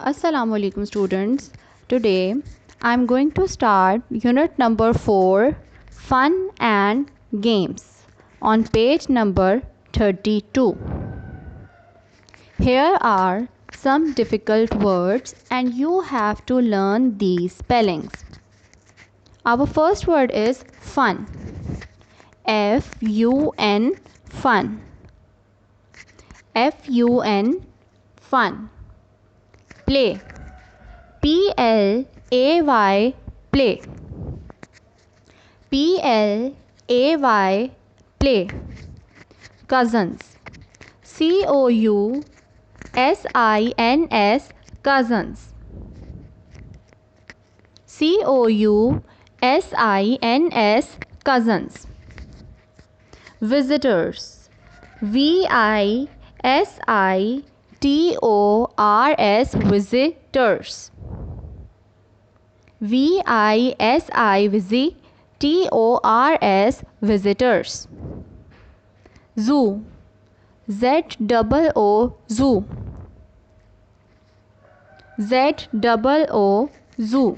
Assalamu alaikum students. Today I am going to start unit number 4, Fun and Games, on page number 32. Here are some difficult words and you have to learn these spellings. Our first word is fun. F-U-N, fun. F-U-N, fun. Play. P-L-A-Y, play. P-L-A-Y, play. Cousins. C-O-U-S-I-N-S, cousins. C-O-U-S-I-N-S, cousins. Visitors. V-I-S-I-T-O-R-S, visitors. V-I-S-I-T-O-R-S, visitors. Zoo. Z-O-O, zoo. Z-O-O, zoo.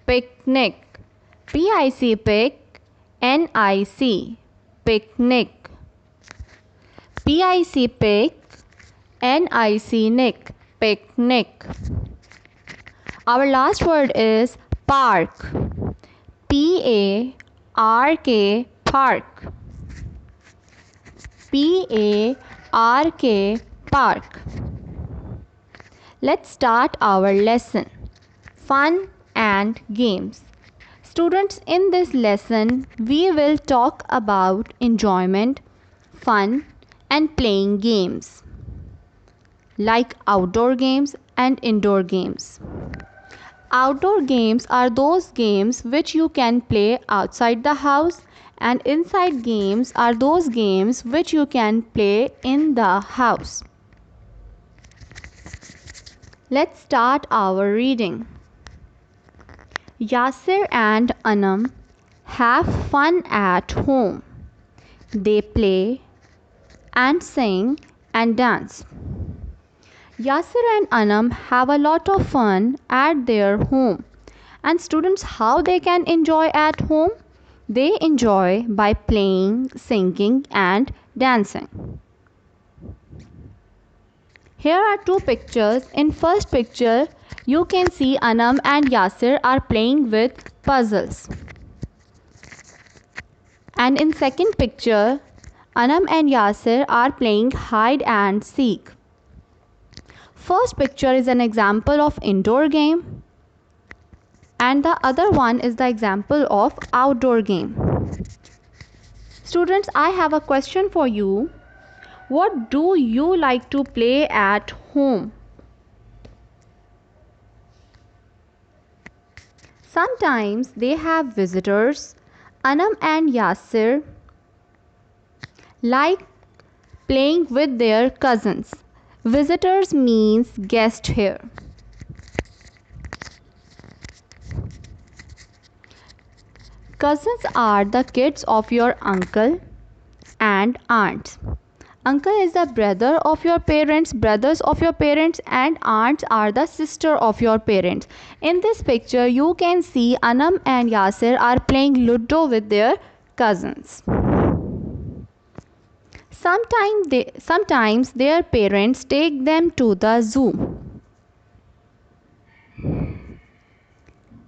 Picnic. P-I-C, pic, N-I-C, picnic. P-I-C, pic, N-I-C, nick, picnic. Our last word is park. P-A-R-K, park. P-A-R-K, park. Let's start our lesson. Fun and games. Students, in this lesson, we will talk about enjoyment, fun, and playing games, like outdoor games and indoor games. Outdoor games are those games which you can play outside the house, and inside games are those games which you can play in the house. Let's start our reading. Yasir and Anam have fun at home. They play and sing and dance. Yasir and Anam have a lot of fun at their home. And students, how they can enjoy at home? They enjoy by playing, singing and dancing. Here are two pictures. In first picture, you can see Anam and Yasir are playing with puzzles. And in second picture, Anam and Yasir are playing hide and seek. First picture is an example of indoor game and the other one is the example of outdoor game. Students, I have a question for you. What do you like to play at home? Sometimes they have visitors. Anam and Yasir like playing with their cousins. Visitors means guest here. Cousins are the kids of your uncle and aunts. Uncle is the brother of your parents, brothers of your parents, and aunts are the sister of your parents. In this picture, you can see Anam and Yasir are playing Ludo with their cousins. Sometimes their parents take them to the zoo.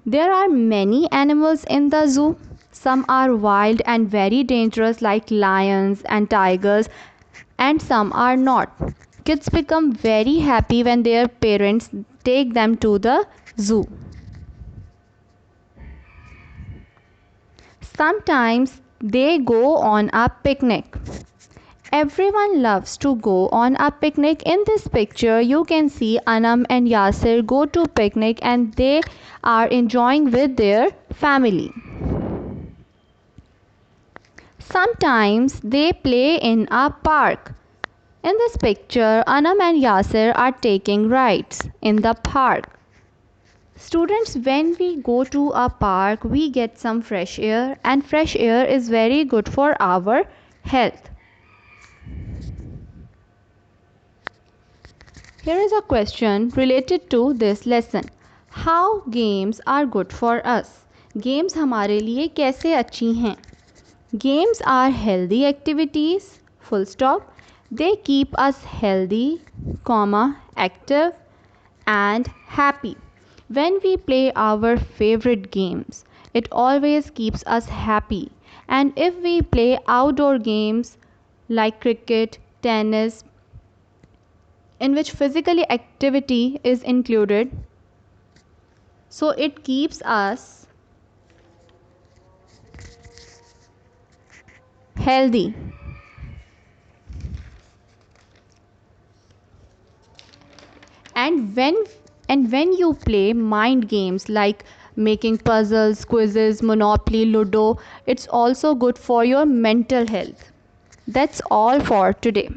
There are many animals in the zoo. Some are wild and very dangerous like lions and tigers, and some are not. Kids become very happy when their parents take them to the zoo. Sometimes they go on a picnic. Everyone loves to go on a picnic. In this picture, you can see Anam and Yasir go to picnic and they are enjoying with their family. Sometimes they play in a park. In this picture, Anam and Yasir are taking rides in the park. Students, when we go to a park, we get some fresh air, and fresh air is very good for our health. Here is a question related to this lesson. How games are good for us? Games हमारे लिए कैसे अच्छी हैं? Games are healthy activities, full stop. They keep us healthy, active and happy. When we play our favorite games, it always keeps us happy. And if we play outdoor games like cricket, tennis, in which physical activity is included, so it keeps us healthy. And when you play mind games like making puzzles, quizzes, monopoly, ludo, it's also good for your mental health. That's all for today.